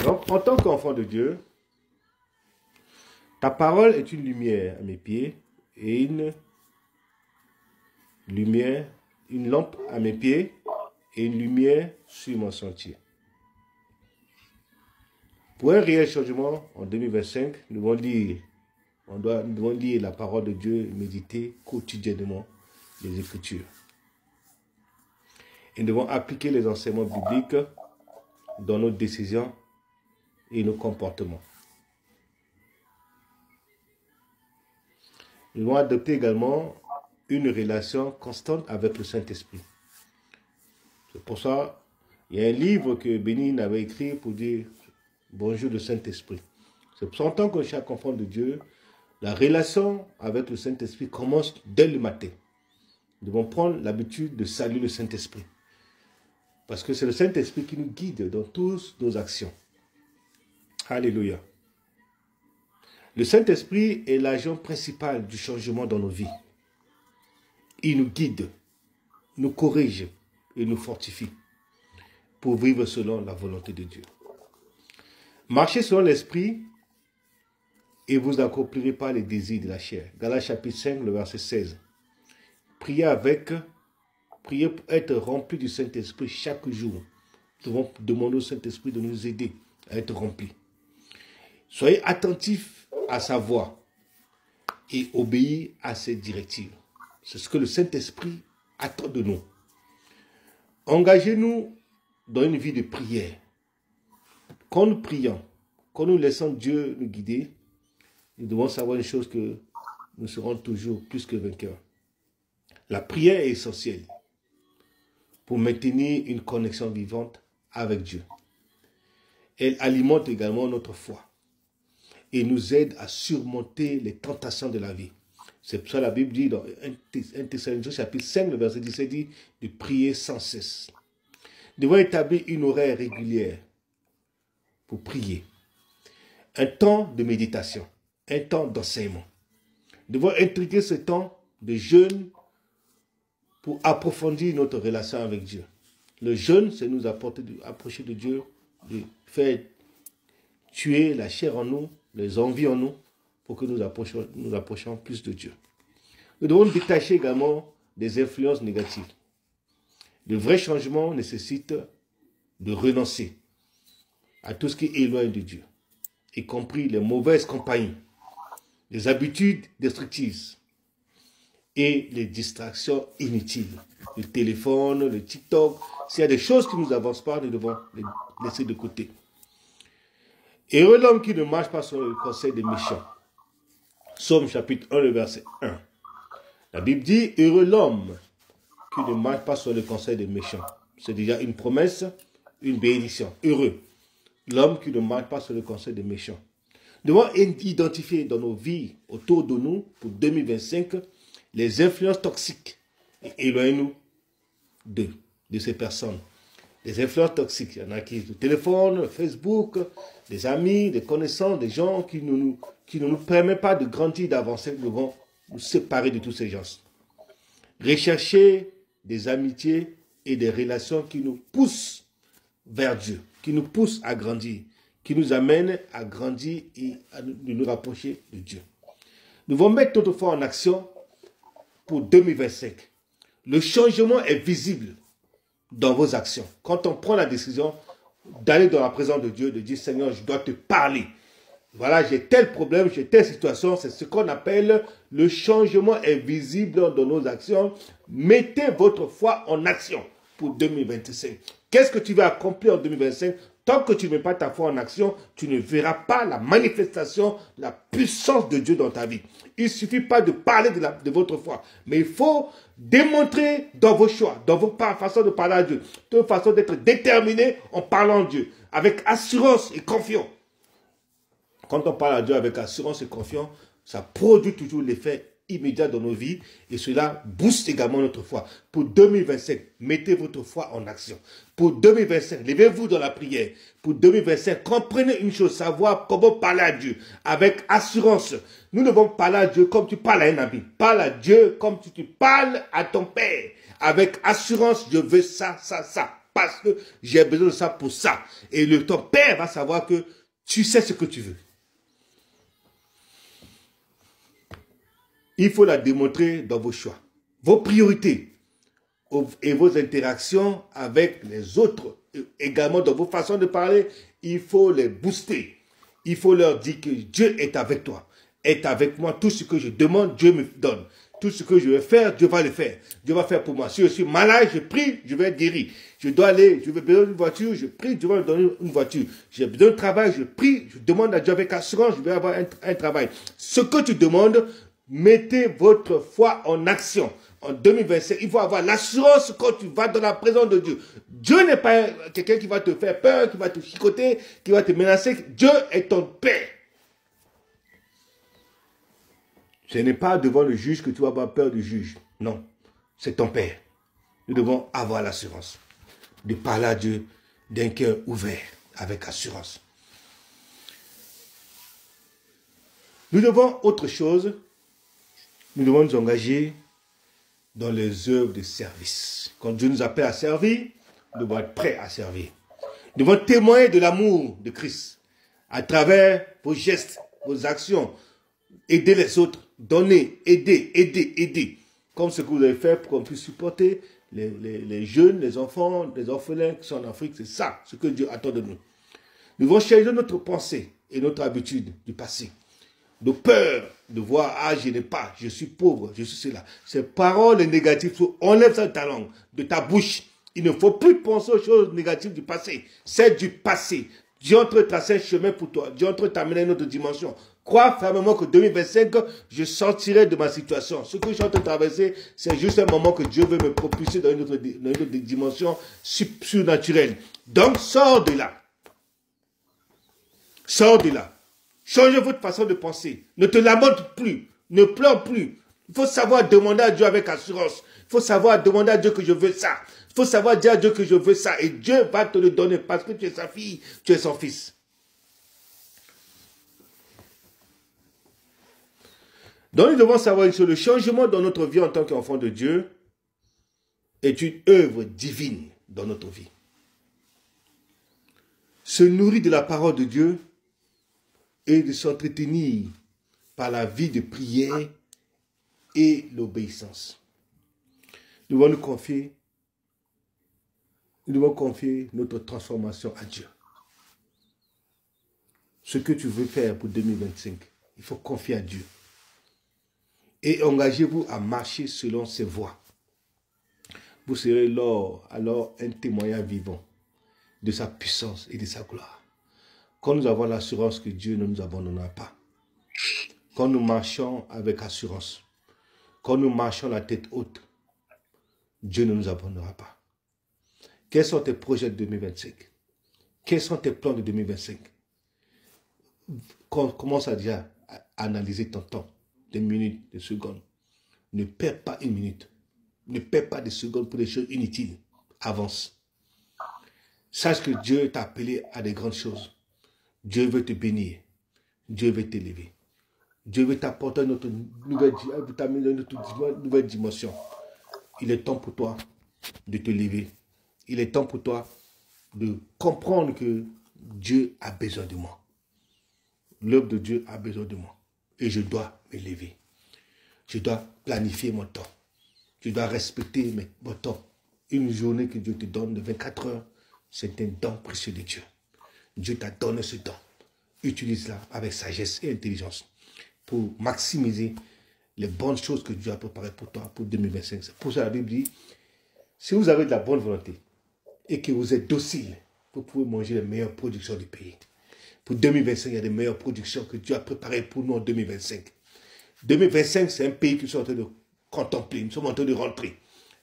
Donc, en tant qu'enfant de Dieu, ta parole est une lumière à mes pieds et une lumière, une lampe à mes pieds et une lumière sur mon sentier. Pour un réel changement en 2025, nous devons lire la parole de Dieu et méditer quotidiennement les Écritures. Et nous devons appliquer les enseignements bibliques dans nos décisions et nos comportements. Nous devons adopter également une relation constante avec le Saint-Esprit. C'est pour ça qu'il y a un livre que Bénin avait écrit pour dire « Bonjour le Saint-Esprit ». C'est pour ça qu'en tant que chaque enfant de Dieu, la relation avec le Saint-Esprit commence dès le matin. Nous devons prendre l'habitude de saluer le Saint-Esprit. Parce que c'est le Saint-Esprit qui nous guide dans toutes nos actions. Alléluia. Le Saint-Esprit est l'agent principal du changement dans nos vies. Il nous guide, nous corrige et nous fortifie pour vivre selon la volonté de Dieu. Marchez selon l'Esprit et vous n'accomplirez pas les désirs de la chair. Galates chapitre 5, le verset 16. Priez pour être rempli du Saint-Esprit chaque jour. Nous devons demander au Saint-Esprit de nous aider à être remplis. Soyez attentifs à sa voix et obéissez à ses directives. C'est ce que le Saint-Esprit attend de nous. Engagez-nous dans une vie de prière. Quand nous prions, quand nous laissons Dieu nous guider, nous devons savoir une chose, que nous serons toujours plus que vainqueurs. La prière est essentielle pour maintenir une connexion vivante avec Dieu. Elle alimente également notre foi et nous aide à surmonter les tentations de la vie. C'est pour ça que la Bible dit dans 1 Thessaloniciens chapitre 5, le verset 17 dit de prier sans cesse. Nous devons établir une horaire régulière pour prier. Un temps de méditation, un temps d'enseignement. Nous devons intégrer ce temps de jeûne pour approfondir notre relation avec Dieu. Le jeûne, c'est nous approcher de Dieu, de faire tuer la chair en nous, les envies en nous, pour que nous approchions plus de Dieu. Nous devons détacher également des influences négatives. Le vrai changement nécessite de renoncer à tout ce qui éloigne de Dieu, y compris les mauvaises compagnies, les habitudes destructrices et les distractions inutiles. Le téléphone, le TikTok, s'il y a des choses qui ne nous avancent pas, nous devons les laisser de côté. Heureux l'homme qui ne marche pas sur le conseil des méchants. Psaume chapitre 1, le verset 1. La Bible dit, heureux l'homme qui ne marche pas sur le conseil des méchants. C'est déjà une promesse, une bénédiction. Heureux l'homme qui ne marche pas sur le conseil des méchants. Nous devons identifier dans nos vies, autour de nous, pour 2025, les influences toxiques et éloignez-nous de ces personnes. Les influences toxiques, il y en a qui, le téléphone, le Facebook, des amis, des connaissances, des gens qui ne nous permettent pas de grandir, d'avancer. Nous devons nous séparer de tous ces gens. Rechercher des amitiés et des relations qui nous poussent vers Dieu, qui nous poussent à grandir, qui nous amènent à grandir et à nous rapprocher de Dieu. Nous devons mettre notre foi en action pour 2025. Le changement est visible dans vos actions. Quand on prend la décision d'aller dans la présence de Dieu, de dire Seigneur, je dois te parler. Voilà, j'ai tel problème, j'ai telle situation. C'est ce qu'on appelle le changement est visible dans nos actions. Mettez votre foi en action pour 2025. Qu'est-ce que tu vas accomplir en 2025? Tant que tu ne mets pas ta foi en action, tu ne verras pas la manifestation, la puissance de Dieu dans ta vie. Il ne suffit pas de parler de votre foi, mais il faut démontrer dans vos choix, dans vos façons de parler à Dieu, dans votre façon d'être déterminé en parlant à Dieu, avec assurance et confiance. Quand on parle à Dieu avec assurance et confiance, ça produit toujours l'effet immédiat dans nos vies et cela booste également notre foi. Pour 2025, mettez votre foi en action. Pour 2025, levez-vous dans la prière. Pour 2025, comprenez une chose, savoir comment parler à Dieu avec assurance. Nous devons parler à Dieu comme tu parles à un ami. Parle à Dieu comme tu parles à ton Père. Avec assurance, je veux ça, ça, ça. parce que j'ai besoin de ça pour ça. Et ton père va savoir que tu sais ce que tu veux. Il faut la démontrer dans vos choix, vos priorités et vos interactions avec les autres. Également dans vos façons de parler, il faut les booster. Il faut leur dire que Dieu est avec toi, est avec moi. Tout ce que je demande, Dieu me donne. Tout ce que je vais faire, Dieu va le faire. Dieu va faire pour moi. Si je suis malade, je prie, je vais être guéri. Je dois aller, je veux besoin d'une voiture, je prie, Dieu va me donner une voiture. J'ai besoin de travail, je prie, je demande à Dieu avec assurance, je vais avoir un travail. Ce que tu demandes, mettez votre foi en action. En 2025, il faut avoir l'assurance quand tu vas dans la présence de Dieu. Dieu n'est pas quelqu'un qui va te faire peur, qui va te chicoter, qui va te menacer. Dieu est ton Père. Ce n'est pas devant le juge que tu vas avoir peur du juge. Non, c'est ton Père. Nous devons avoir l'assurance de parler à Dieu d'un cœur ouvert, avec assurance. Nous devons autre chose. Nous devons nous engager dans les œuvres de service. Quand Dieu nous appelle à servir, nous devons être prêts à servir. Nous devons témoigner de l'amour de Christ à travers vos gestes, vos actions. Aider les autres, donner, aider. Comme ce que vous avez fait pour qu'on puisse supporter les jeunes, les enfants, les orphelins qui sont en Afrique. C'est ça ce que Dieu attend de nous. Nous devons changer notre pensée et notre habitude du passé. De peur de voir, ah, je n'ai pas, je suis pauvre, je suis cela. Ces paroles négatives, enlève ça de ta langue, de ta bouche. Il ne faut plus penser aux choses négatives du passé. C'est du passé. Dieu est en train de tracer un chemin pour toi. Dieu est en train de t'amener à une autre dimension. Crois fermement que 2025, je sortirai de ma situation. Ce que je suis en train de traverser, c'est juste un moment que Dieu veut me propulser dans une autre dimension surnaturelle. Donc, sors de là. Sors de là. Changez votre façon de penser. Ne te lamente plus. Ne pleure plus. Il faut savoir demander à Dieu avec assurance. Il faut savoir demander à Dieu que je veux ça. Il faut savoir dire à Dieu que je veux ça. Et Dieu va te le donner parce que tu es sa fille, tu es son fils. Donc nous devons savoir que le changement dans notre vie en tant qu'enfant de Dieu est une œuvre divine dans notre vie. Se nourrir de la parole de Dieu et de s'entretenir par la vie de prière et l'obéissance. Nous devons confier notre transformation à Dieu. Ce que tu veux faire pour 2025, il faut confier à Dieu. Et engagez-vous à marcher selon ses voies. Vous serez alors un témoignage vivant de sa puissance et de sa gloire. Quand nous avons l'assurance que Dieu ne nous abandonnera pas, quand nous marchons avec assurance, quand nous marchons la tête haute, Dieu ne nous abandonnera pas. Quels sont tes projets de 2025? Quels sont tes plans de 2025? Commence à déjà analyser ton temps, des minutes, des secondes. Ne perds pas une minute. Ne perds pas des secondes pour des choses inutiles. Avance. Sache que Dieu t'a appelé à des grandes choses. Dieu veut te bénir. Dieu veut t'élever. Dieu veut t'apporter notre nouvelle dimension. Il est temps pour toi de te lever. Il est temps pour toi de comprendre que Dieu a besoin de moi. L'œuvre de Dieu a besoin de moi. Et je dois me lever. Je dois planifier mon temps. Je dois respecter mon temps. Une journée que Dieu te donne de 24 heures, c'est un don précieux de Dieu. Dieu t'a donné ce don. Utilise-la avec sagesse et intelligence pour maximiser les bonnes choses que Dieu a préparées pour toi pour 2025. C'est pour ça la Bible dit, si vous avez de la bonne volonté et que vous êtes docile, vous pouvez manger les meilleures productions du pays. Pour 2025, il y a des meilleures productions que Dieu a préparées pour nous en 2025. 2025, c'est un pays que nous sommes en train de contempler, nous sommes en train de rentrer.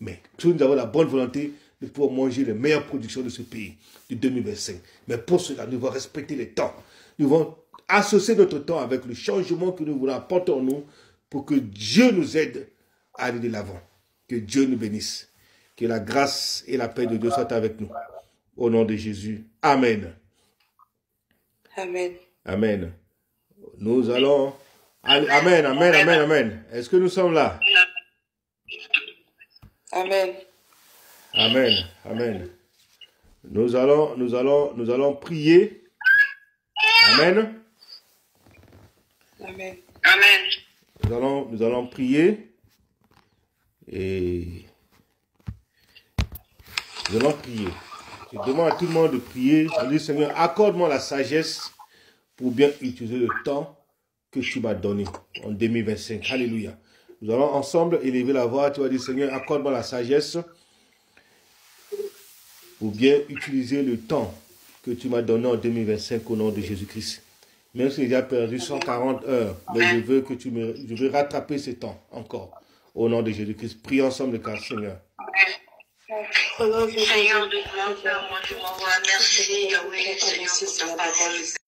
Mais si nous avons la bonne volonté, nous pouvons manger les meilleures productions de ce pays, de 2025. Mais pour cela, nous devons respecter les temps. Nous devons associer notre temps avec le changement que nous voulons apporter en nous pour que Dieu nous aide à aller de l'avant. Que Dieu nous bénisse. Que la grâce et la paix de Dieu soient avec nous. Au nom de Jésus. Amen. Amen. Amen. Nous allons... Amen, amen, amen, amen. Est-ce que nous sommes là? Amen. Amen, amen. Nous allons prier. Amen. Amen. Amen. Nous allons prier. Et nous allons prier. Je demande à tout le monde de prier. On dit, Seigneur, accorde-moi la sagesse pour bien utiliser le temps que tu m'as donné en 2025. Alléluia. Nous allons ensemble élever la voix. Tu vas dire, Seigneur, accorde-moi la sagesse pour bien utiliser le temps que tu m'as donné en 2025 au nom de Jésus-Christ. Même si j'ai déjà perdu 140 heures, mais je veux rattraper ce temps encore. Au nom de Jésus-Christ. Prions ensemble, car Seigneur. Seigneur de gloire, Père, moi je m'envoie. Merci, Yahweh, Seigneur, pour ta parole.